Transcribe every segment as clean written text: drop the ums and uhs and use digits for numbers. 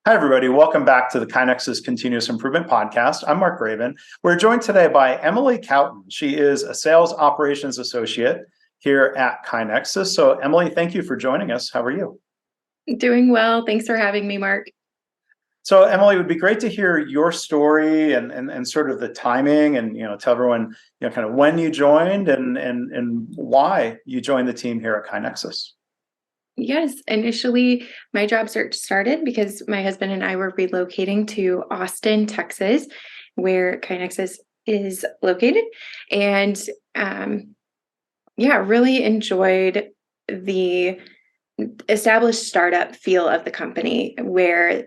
Hi, everybody. Welcome back to the KaiNexus Continuous Improvement Podcast. I'm Mark Graban. We're joined today by Emily Kauten. She is a Sales Operations Associate here at KaiNexus. So, Emily, thank you for joining us. How are you? Doing well. Thanks for having me, Mark. So, Emily, it would be great to hear your story and sort of the timing and, tell everyone, kind of when you joined and why you joined the team here at KaiNexus. Yes, initially my job search started because my husband and I were relocating to Austin, Texas, where KaiNexus is located. And really enjoyed the established startup feel of the company, where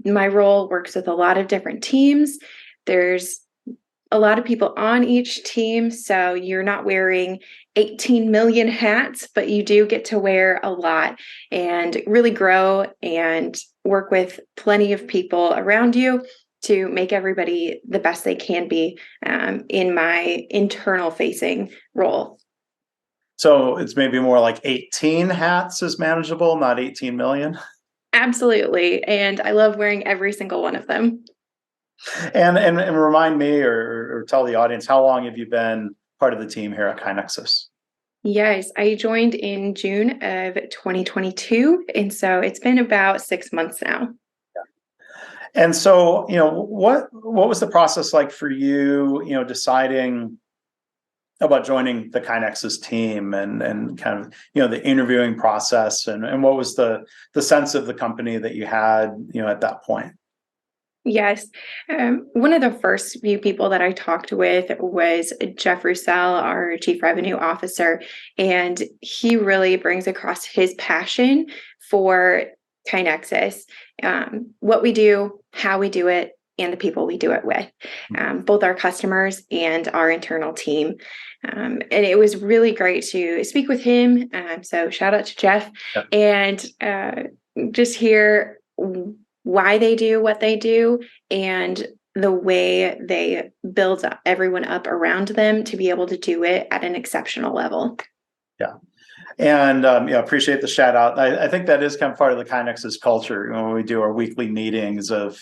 my role works with a lot of different teams. There's a lot of people on each team, so you're not wearing 18 million hats, but you do get to wear a lot and really grow and work with plenty of people around you to make everybody the best they can be in my internal facing role. So it's maybe more like 18 hats is manageable, not 18 million. Absolutely. And I love wearing every single one of them. And remind me or tell the audience, how long have you been part of the team here at KaiNexus? Yes, I joined in June of 2022. And so it's been about 6 months now. And so, what was the process like for you, deciding about joining the KaiNexus team and kind of, the interviewing process and what was the sense of the company that you had, at that point? Yes. One of the first few people that I talked with was Jeff Roussel, our Chief Revenue Officer, and he really brings across his passion for KaiNexus, what we do, how we do it, and the people we do it with, both our customers and our internal team. And it was really great to speak with him. So shout out to Jeff. Yep. And just hear why they do what they do and the way they build everyone up around them to be able to do it at an exceptional level. Yeah. And appreciate the shout out. I think that is kind of part of the KaiNexus culture when we do our weekly meetings of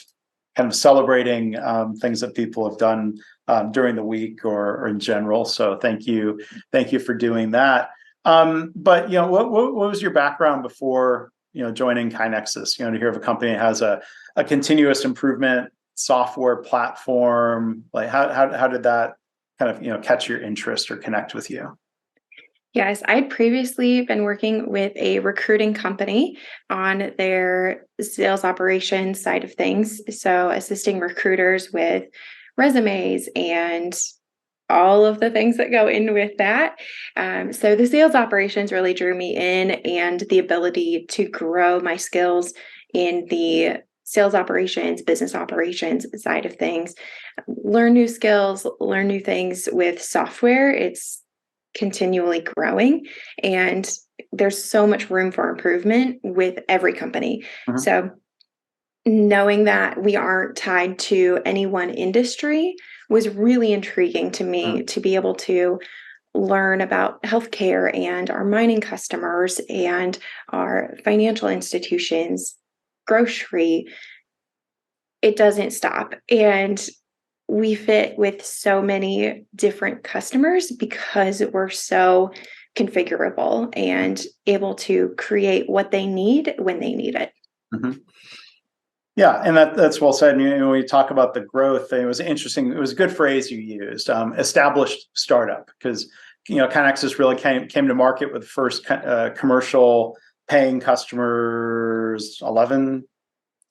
kind of celebrating things that people have done during the week or in general. So thank you for doing that. But what was your background before joining KaiNexus? To hear of a company that has a continuous improvement software platform, like how did that kind of catch your interest or connect with you? Yes, I'd previously been working with a recruiting company on their sales operations side of things. So assisting recruiters with resumes and all of the things that go in with that. So the sales operations really drew me in, and the ability to grow my skills in the sales operations, business operations side of things, learn new skills, learn new things with software. It's continually growing, and there's so much room for improvement with every company. Mhm. So knowing that we aren't tied to any one industry was really intriguing to me, to be able to learn about healthcare and our mining customers and our financial institutions, grocery. It doesn't stop. And we fit with so many different customers because we're so configurable and able to create what they need when they need it. Mm-hmm. Yeah, and that's well said. When we talk about the growth, it was interesting. It was a good phrase you used, established startup, because KaiNexus really came to market with the first commercial paying customers 11,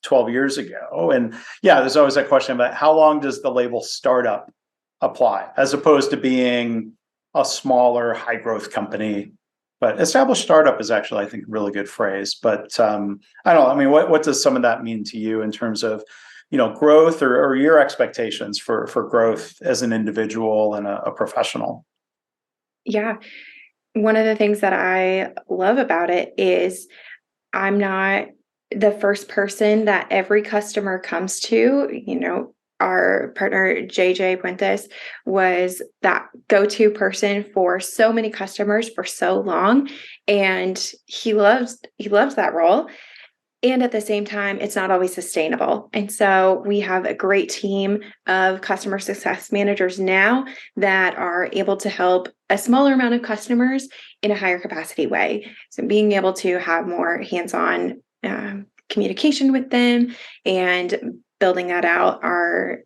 12 years ago. And yeah, there's always that question about how long does the label startup apply, as opposed to being a smaller, high growth company. But established startup is actually, I think, a really good phrase. But I don't know. I mean, what does some of that mean to you in terms of, growth or your expectations for growth as an individual and a professional? Yeah. One of the things that I love about it is I'm not the first person that every customer comes to. Our partner, JJ Puentes, was that go-to person for so many customers for so long. And he loves that role. And at the same time, it's not always sustainable. And so we have a great team of customer success managers now that are able to help a smaller amount of customers in a higher capacity way. So being able to have more hands-on communication with them and building that out. Our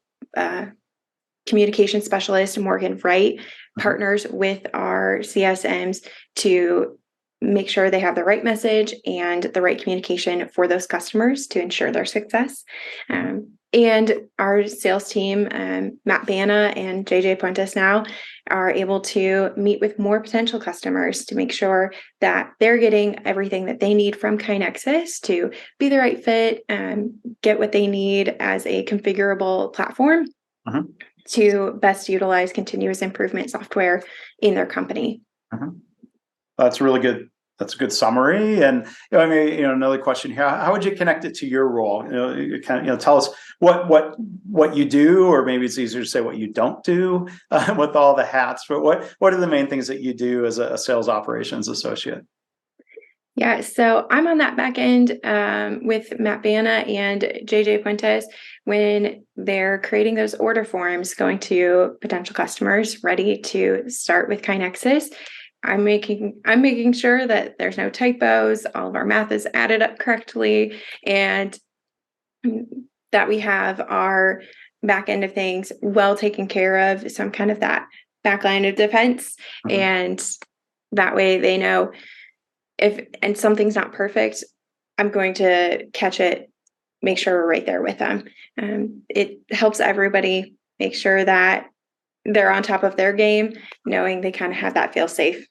communication specialist, Morgan Wright, partners with our CSMs to make sure they have the right message and the right communication for those customers to ensure their success. And our sales team, Matt Banna and JJ Puentes now, are able to meet with more potential customers to make sure that they're getting everything that they need from KaiNexus to be the right fit and get what they need as a configurable platform to best utilize continuous improvement software in their company. That's really good. That's a good summary. And I mean, another question here: how would you connect it to your role? You kind of, tell us what you do, or maybe it's easier to say what you don't do with all the hats. But what are the main things that you do as a sales operations associate? Yeah, so I'm on that back end with Matt Banna and JJ Puentes when they're creating those order forms going to potential customers ready to start with KaiNexus. I'm making sure that there's no typos, all of our math is added up correctly, and that we have our back end of things well taken care of. So I'm kind of that back line of defense, and that way they know and something's not perfect, I'm going to catch it, make sure we're right there with them. It helps everybody make sure that they're on top of their game, knowing they kind of have that feel safe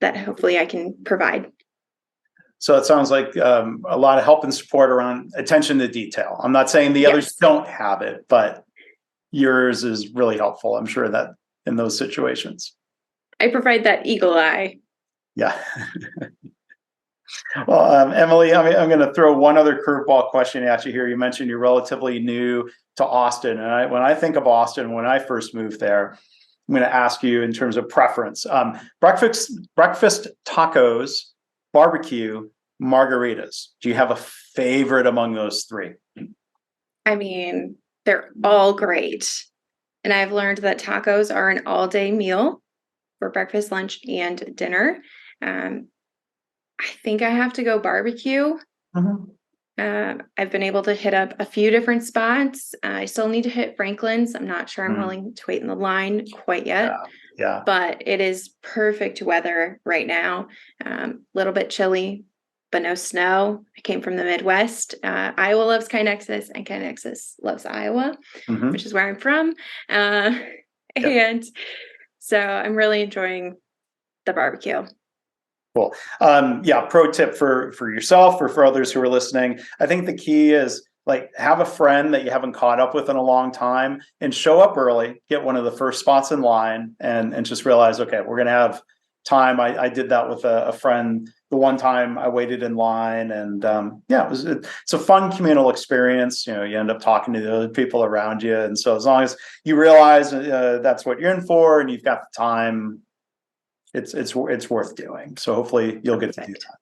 that hopefully I can provide. So it sounds like a lot of help and support around attention to detail. I'm not saying the others don't have it, but yours is really helpful. I'm sure that in those situations. I provide that eagle eye. Yeah. Well, Emily, I'm going to throw one other curveball question at you here. You mentioned you're relatively new to Austin. And when I think of Austin, when I first moved there, I'm going to ask you in terms of preference. Breakfast tacos, barbecue, margaritas. Do you have a favorite among those three? I mean, they're all great. And I've learned that tacos are an all-day meal for breakfast, lunch, and dinner. I think I have to go barbecue. I've been able to hit up a few different spots. I still need to hit Franklin's. I'm not sure I'm willing to wait in the line quite yet. Yeah. But it is perfect weather right now. Little bit chilly, but no snow. I came from the Midwest. Iowa loves KaiNexus, and KaiNexus loves Iowa, which is where I'm from. And so I'm really enjoying the barbecue. Cool. Pro tip for yourself or for others who are listening. I think the key is have a friend that you haven't caught up with in a long time and show up early, get one of the first spots in line and just realize, okay, we're going to have time. I did that with a friend the one time I waited in line, and it's a fun communal experience. You end up talking to the other people around you. And so as long as you realize that's what you're in for and you've got the time, it's worth doing. So hopefully you'll get to do that.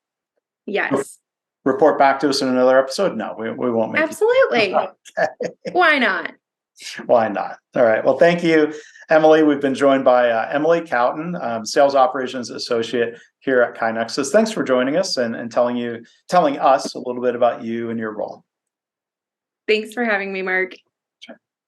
Yes. Report back to us in another episode. No, we won't make absolutely. Okay. Why not? Why not? All right. Well, thank you, Emily. We've been joined by Emily Kauten, Sales Operations Associate here at KaiNexus. Thanks for joining us and telling us a little bit about you and your role. Thanks for having me, Mark.